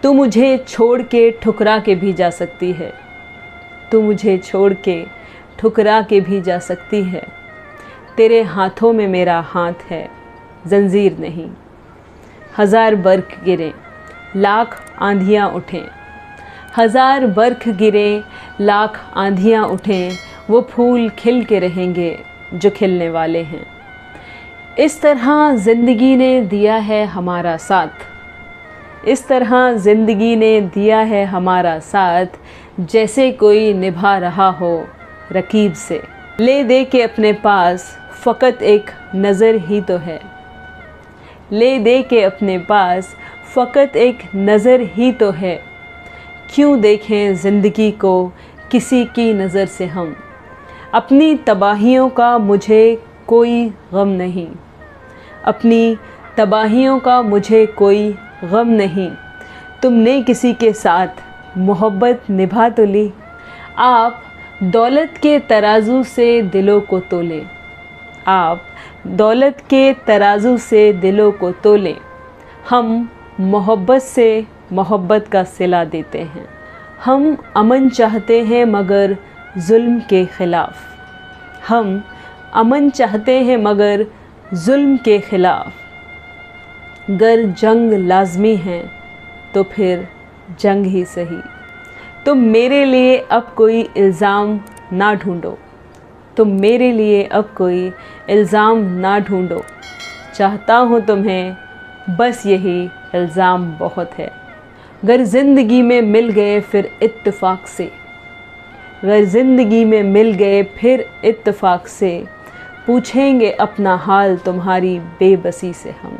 तू मुझे छोड़ के ठुकरा के भी जा सकती है, तू मुझे छोड़ के ठुकरा के भी जा सकती है। तेरे हाथों में मेरा हाथ है, जंजीर नहीं। हज़ार बर्फ गिरें, लाख आंधियाँ उठें, हज़ार बर्फ गिरें, लाख आंधियाँ उठें, वो फूल खिल के रहेंगे जो खिलने वाले हैं। इस तरह ज़िंदगी ने दिया है हमारा साथ, इस तरह ज़िंदगी ने दिया है हमारा साथ, जैसे कोई निभा रहा हो रकीब से। ले दे के अपने पास फ़कत एक नज़र ही तो है, ले दे के अपने पास फ़कत एक नज़र ही तो है। क्यों देखें ज़िंदगी को किसी की नज़र से हम, अपनी तबाहियों का मुझे कोई गम नहीं, अपनी तबाहियों का मुझे कोई गम नहीं। तुमने किसी के साथ मोहब्बत निभा तो ली। आप दौलत के तराजू से दिलों को तोलें, आप दौलत के तराजू से दिलों को तोलें। हम मोहब्बत से मोहब्बत का सिला देते हैं। हम अमन चाहते हैं मगर जुल्म के ख़िलाफ़, हम अमन चाहते हैं मगर जुल्म के ख़िलाफ़। गर जंग लाज़मी है तो फिर जंग ही सही। तुम मेरे लिए अब कोई इल्ज़ाम ना ढूंढो, तुम मेरे लिए अब कोई इल्ज़ाम ना ढूंढो। चाहता हूँ तुम्हें बस यही इल्ज़ाम बहुत है। गर ज़िंदगी में मिल गए फिर इत्तेफाक से, गर ज़िंदगी में मिल गए फिर इत्तेफाक से, पूछेंगे अपना हाल तुम्हारी बेबसी से हम।